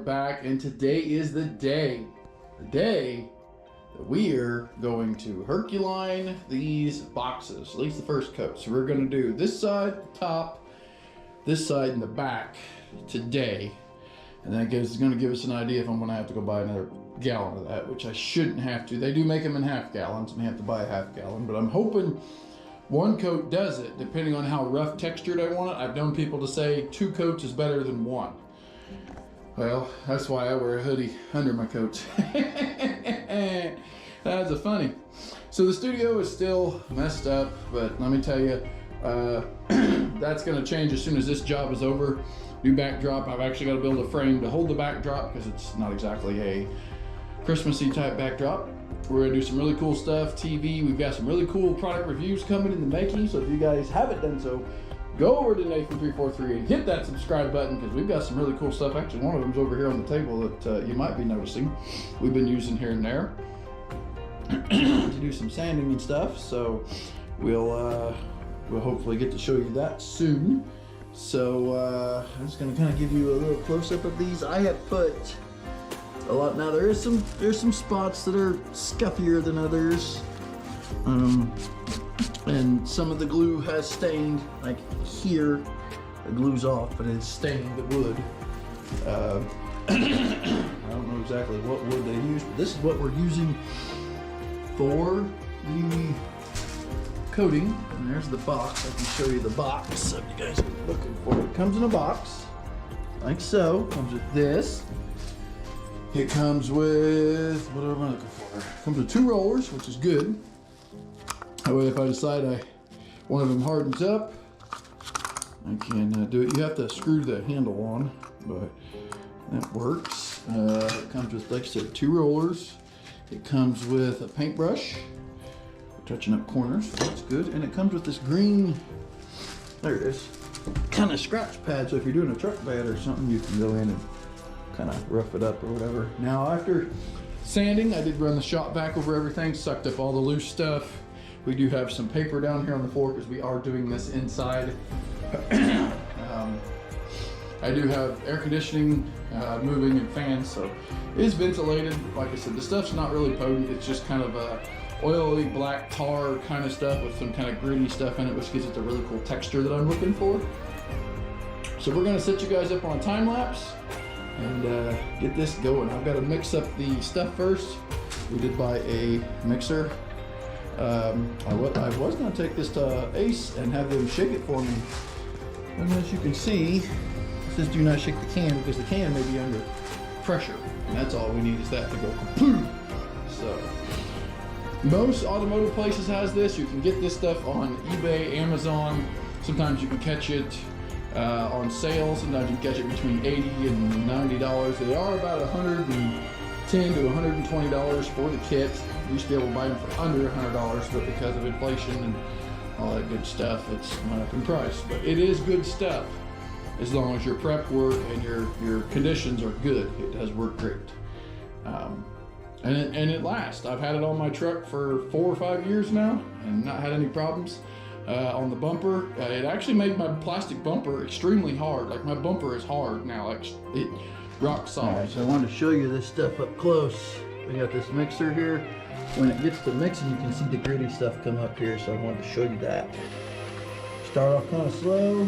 back, and today is the day that we are going to Herculine these boxes, at least the first coat. So we're gonna do this side, the top, this side, and the back today. And that is gonna give us an idea if I'm gonna have to go buy another gallon of that, which I shouldn't have to. They do make them in half gallons, and I have to buy a half gallon, but I'm hoping one coat does it, depending on how rough textured I want it. I've known people to say 2 coats is better than 1. Well, that's why I wear a hoodie under my coats. That's a funny. So the studio is still messed up, but let me tell you, that's gonna change as soon as this job is over. New backdrop. I've actually got to build a frame to hold the backdrop because it's not exactly a Christmassy type backdrop. We're gonna do some really cool stuff. TV, we've got some really cool product reviews coming in the making. So if you guys haven't done so, go over to Nathan3438 and hit that subscribe button because we've got some really cool stuff. Actually, one of them's over here on the table that you might be noticing. We've been using here and there to do some sanding and stuff. So we'll hopefully get to show you that soon. So I'm just gonna kind of give you a little close up of these. I have put a lot. Now there's some spots that are scuffier than others, and some of the glue has stained. Like here, the glue's off, but it's stained the wood. I don't know exactly what wood they use, but this is what we're using for the coating. And there's the box. I can show you the box if you guys are looking for it. It comes in a box, like so. Comes with this. It comes with, what am I looking for? It comes with 2 rollers, which is good. That way if I decide one of them hardens up, I can do it. You have to screw the handle on, but that works. It comes with, like I said, 2 rollers. It comes with a paintbrush, touching up corners, so that's good. And it comes with this green, there it is, kind of scratch pad. So if you're doing a truck bed or something, you can go in and kind of rough it up or whatever. Now after sanding, I did run the shop vac over everything, sucked up all the loose stuff. We do have some paper down here on the floor because we are doing this inside. I do have air conditioning moving and fans, so it is ventilated. Like I said, the stuff's not really potent. It's just kind of a oily black tar kind of stuff with some kind of gritty stuff in it, which gives it the really cool texture that I'm looking for. So we're gonna set you guys up on a time lapse and get this going. I've got to mix up the stuff first. We did buy a mixer. I was gonna take this to Ace and have them shake it for me. And as you can see, it says do not shake the can because the can may be under pressure. And that's all we need is that to go kapoo. So most automotive places has this. You can get this stuff on eBay, Amazon. Sometimes you can catch it on sale. Sometimes you can catch it between $80 and $90. They are about $110 to $120 for the kit. You used to be able to buy them for under $100, but because of inflation and all that good stuff, it's went up in price. But it is good stuff as long as your prep work and your conditions are good. It does work great. And it lasts. I've had it on my truck for 4 or 5 years now and not had any problems. On the bumper, it actually made my plastic bumper extremely hard. Like my bumper is hard now, like it rock solid. All right, so I wanted to show you this stuff up close. We got this mixer here. When it gets to mixing, you can see the gritty stuff come up here, so I wanted to show you that. Start off kind of slow.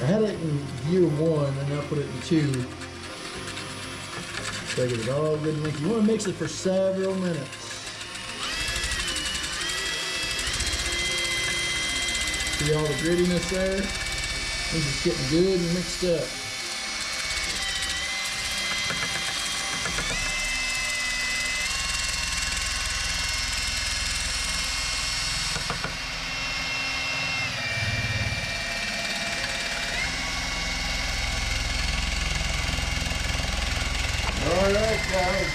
I had it in gear 1 and now put it in 2. So I get it all good and mixed. You want to mix it for several minutes. See all the grittiness there? This is getting good and mixed up.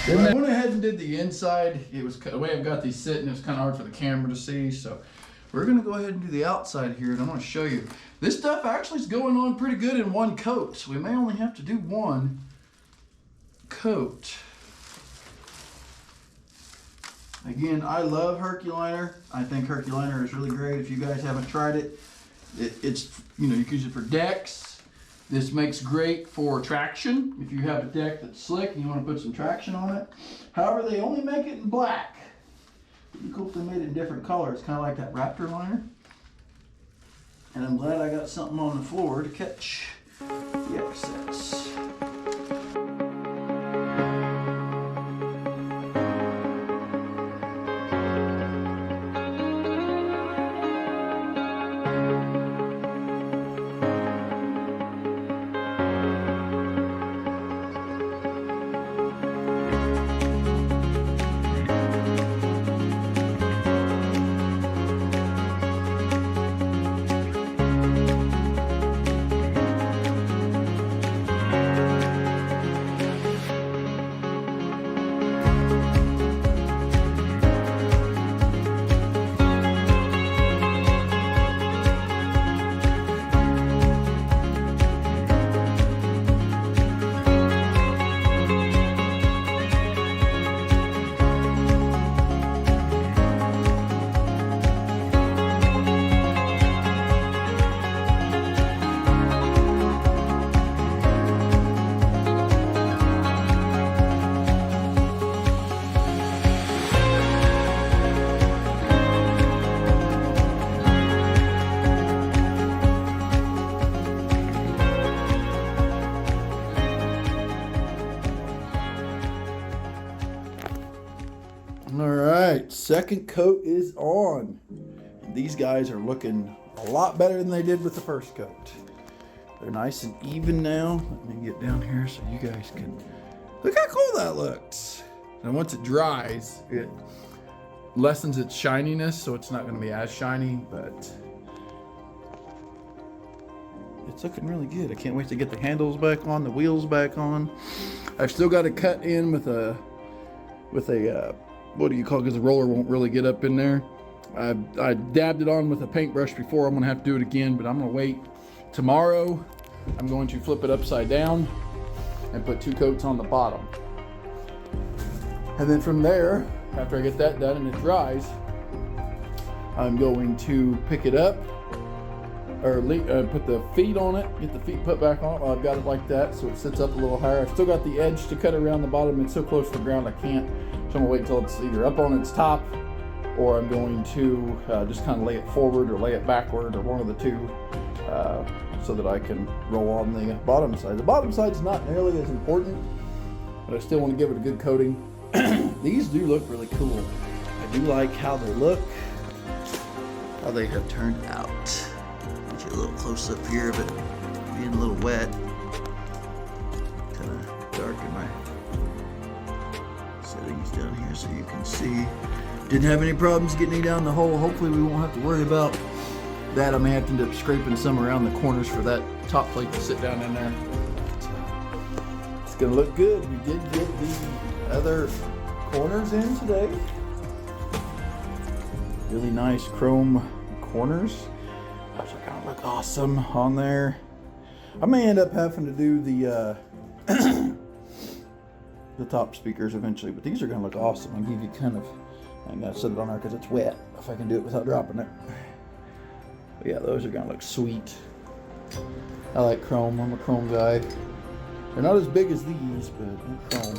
Then I went ahead and did the inside. It was the way I've got these sitting, it was kind of hard for the camera to see, so we're gonna go ahead and do the outside here, and I'm gonna show you. This stuff actually is going on pretty good in 1 coat, so we may only have to do 1 coat. Again, I love Herculiner. I think Herculiner is really great. If you guys haven't tried it, it's, you know, you can use it for decks. This makes great for traction. If you have a deck that's slick and you want to put some traction on it. However, they only make it in black. It'd be cool if they made it in different colors, kind of like that Raptor liner. And I'm glad I got something on the floor to catch the excess. Second coat is on. These guys are looking a lot better than they did with the first coat. They're nice and even now. Let me get down here so you guys can look how cool that looks. And once it dries, it lessens its shininess, so it's not going to be as shiny, but it's looking really good. I can't wait to get the handles back on, the wheels back on. I've still got to cut in with a what do you call it, because the roller won't really get up in there. I dabbed it on with a paintbrush before. I'm gonna have to do it again, but I'm gonna wait. Tomorrow, I'm going to flip it upside down and put 2 coats on the bottom. And then from there, after I get that done and it dries, I'm going to pick it up, or put the feet on it, get the feet put back on it. Well, I've got it like that, so it sits up a little higher. I've still got the edge to cut around the bottom. It's so close to the ground I can't. So I'm gonna wait until it's either up on its top, or I'm going to just kind of lay it forward or lay it backward, or one of the two, so that I can roll on the bottom side. The bottom side's not nearly as important, but I still want to give it a good coating. These do look really cool. I do like how they look, how they have turned out. Get you a little close up here, but being a little wet, kind of darken my settings down here so you can see. Didn't have any problems getting it down the hole. Hopefully we won't have to worry about that. I may have to end up scraping some around the corners for that top plate to sit down in there. It's gonna look good. We did get the other corners in today. Really nice chrome corners. Those are gonna look awesome on there. I may end up having to do the the top speakers eventually, but these are gonna look awesome. I'll give you kind of, I'm gonna set it on there because it's wet, if I can do it without dropping it. But yeah, those are gonna look sweet. I like chrome, I'm a chrome guy. They're not as big as these, but they're chrome.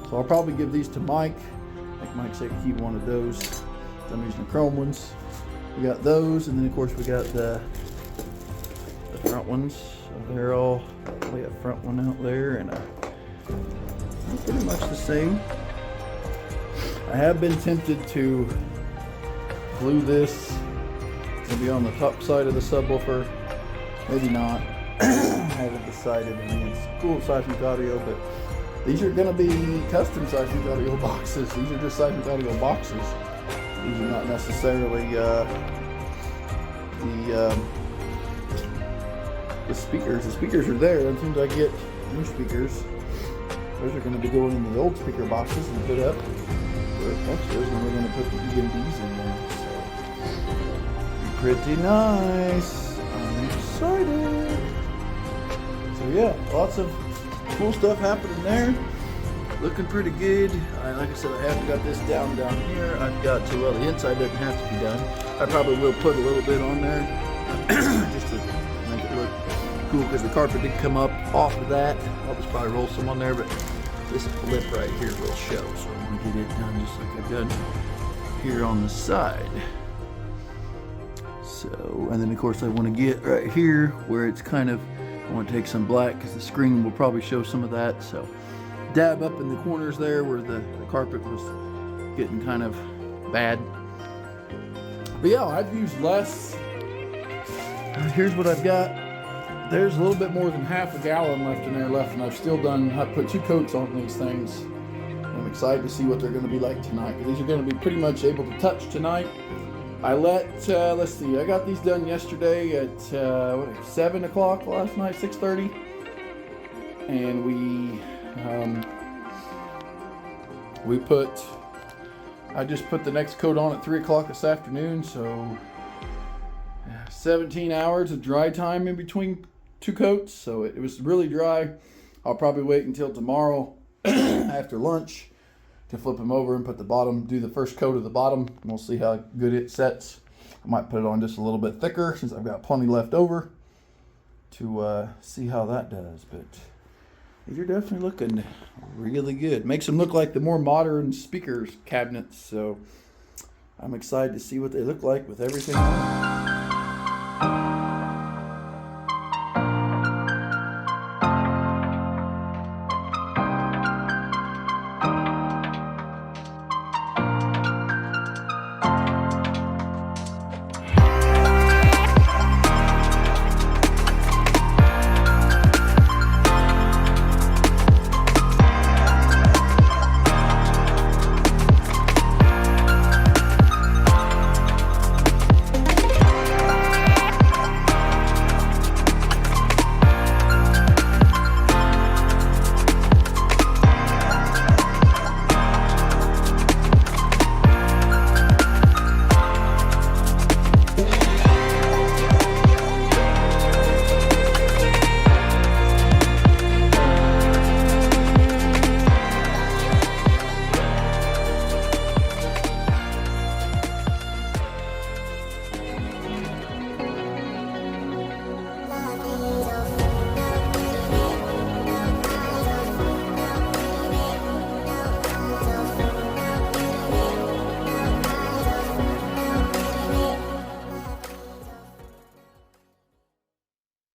So I'll probably give these to Mike. I think Mike said keep one of those. So I'm using the chrome ones. We got those, and then of course we got the front ones. So they're all, probably a front one out there, and pretty much the same. I have been tempted to glue this maybe on the top side of the subwoofer. Maybe not. I haven't decided. I mean, it's cool Seismic audio, but these are going to be custom Seismic audio boxes. These are just Seismic audio boxes. These are not necessarily the speakers. The speakers are there. As soon as I get new speakers, those are going to be going in the old speaker boxes and put up. Actually, we're going to put the EMDs in there. So, pretty nice. I'm excited. So yeah, lots of cool stuff happening there. Looking pretty good. Like I said, I haven't got this down here. I've got to, well, the inside doesn't have to be done. I probably will put a little bit on there just to make it look cool because the carpet did come up off of that. I'll just probably roll some on there, but this lip right here will show. So I'm gonna get it done just like I've done here on the side. So, and then of course I want to get right here where it's kind of, I want to take some black because the screen will probably show some of that. So dab up in the corners there where the carpet was getting kind of bad. But yeah, I've used less. Here's what I've got. There's a little bit more than half a gallon left in there left, and I've still done, I've put 2 coats on these things. I'm excited to see what they're going to be like tonight. These are going to be pretty much able to touch tonight. I let's see, I got these done yesterday at 7 o'clock last night, 6:30. And I just put the next coat on at 3 o'clock this afternoon, so 17 hours of dry time in between 2 coats, so it was really dry. I'll probably wait until tomorrow after lunch to flip them over and put the bottom, do the first coat of the bottom, and we'll see how good it sets. I might put it on just a little bit thicker since I've got plenty left over to see how that does. But these are definitely looking really good. Makes them look like the more modern speakers cabinets, so I'm excited to see what they look like with everything on.